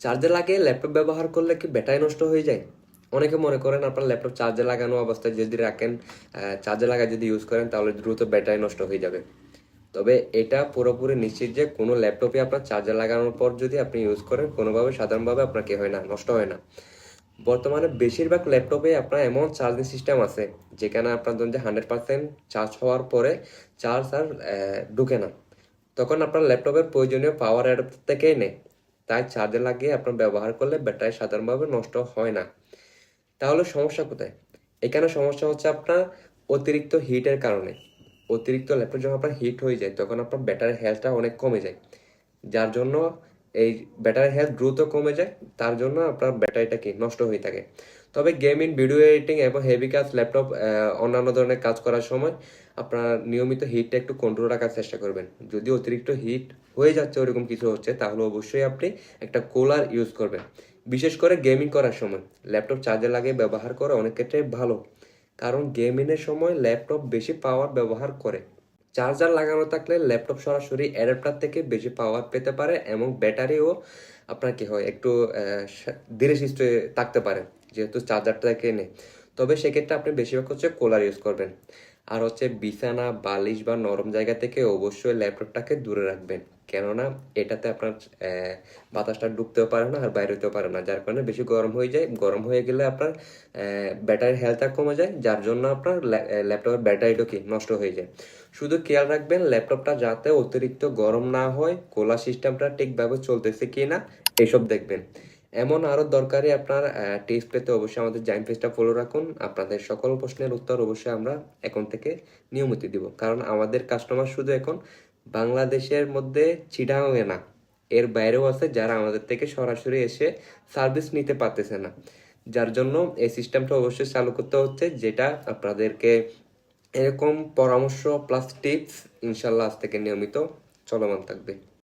চার্জে লাগিয়ে ল্যাপটপ ব্যবহার করলে কি ব্যাটারি নষ্ট হয়ে যায়? অনেকে মনে করেন আপনার ল্যাপটপ চার্জে লাগানো অবস্থায় যদি রাখেন, চার্জে লাগায় যদি ইউজ করেন তাহলে দ্রুত ব্যাটারি নষ্ট হয়ে যাবে। তবে এটা পুরোপুরি নিশ্চিত যে কোনো ল্যাপটপে আপনার চার্জে লাগানোর পর যদি আপনি ইউজ করেন কোনোভাবে সাধারণভাবে আপনার কি হয় না, নষ্ট হয় না। বর্তমানে বেশিরভাগ ল্যাপটপে আপনার এমন চার্জিং সিস্টেম আছে যেখানে আপনার ধরুন যে 100% চার্জ হওয়ার পরে চার্জ আর ঢুকে না, তখন আপনার ল্যাপটপের প্রয়োজনীয় পাওয়ার অ্যাডাপ্টার থেকেই নেয়। তাই চার্জে লাগিয়ে আপনার ব্যবহার করলে ব্যাটারি সাধারণভাবে নষ্ট হয় না। তাহলে সমস্যা কোথায়? এখানে সমস্যা হচ্ছে আপনার অতিরিক্ত হিটের কারণে। অতিরিক্ত ল্যাপটপ যখন আপনার হিট হয়ে যায় তখন আপনার ব্যাটারি হেলথটা অনেক কমে যায়, যার জন্য এই ব্যাটারি হেলথ দ্রুত কমে যায়, তার জন্য আপনার ব্যাটারিটা কি নষ্ট হয়ে থাকে। তবে গেমিং, ভিডিও এডিটিং এবং হেভি কাজ ল্যাপটপ অন্যান্য ধরনের কাজ করার সময় আপনার নিয়মিত হিটটা একটু কন্ট্রোল রাখার চেষ্টা করবেন। যদি অতিরিক্ত হিট হয়ে যাচ্ছে, ওরকম কিছু হচ্ছে, তাহলে অবশ্যই আপনি একটা কুলার ইউজ করবেন। বিশেষ করে গেমিং করার সময় ল্যাপটপ চার্জে লাগিয়ে ব্যবহার করা অনেক ক্ষেত্রে ভালো, কারণ গেমিংয়ের সময় ল্যাপটপ বেশি পাওয়ার ব্যবহার করে। চার্জার লাগানো থাকলে ল্যাপটপ সরাসরি অ্যাডাপ্টার থেকে বেশি পাওয়ার পেতে পারে এবং ব্যাটারিও আপনার কি হয় একটু ধীরে সুস্থে থাকতে পারে, যেহেতু চার্জারটা থেকে নেই। তবে সেক্ষেত্রে আপনি বেশিরভাগ হচ্ছে কুলার ইউজ করবেন। আর হচ্ছে বিছানা, বালিশ বা নরম জায়গা থেকে অবশ্যই ল্যাপটপটাকে দূরে রাখবেন, কেননা এটাতে আপনার বাতাসটা ঢুকতেও পারে না আর বাইরে হতেও পারে না, যার কারণে বেশি গরম হয়ে যায়। গরম হয়ে গেলে আপনার ব্যাটারির হেলথটা কমে যায়, যার জন্য আপনার ল্যাপটপের ব্যাটারিটা কি নষ্ট হয়ে যায়। শুধু খেয়াল রাখবেন ল্যাপটপটা যাতে অতিরিক্ত গরম না হয়, কুলার সিস্টেমটা ঠিকভাবে চলতেছে কি না এসব দেখবেন। এমন আরও দরকারি আপনার টিপস পেতে অবশ্যই আমাদের জাইম পেজটা ফলো রাখুন। আপনাদের সকল প্রশ্নের উত্তর অবশ্যই আমরা এখন থেকে নিয়মিত দিব, কারণ আমাদের কাস্টমার শুধু এখন বাংলাদেশের মধ্যে চিটাগাংয়ে না, এর বাইরেও আছে যারা আমাদের থেকে সরাসরি এসে সার্ভিস নিতে পারতেছে না, যার জন্য এই সিস্টেমটা অবশ্যই চালু করতে হচ্ছে, যেটা আপনাদেরকে এরকম পরামর্শ প্লাস টিপস ইনশাল্লাহ আজ থেকে নিয়মিত চলমান থাকবে।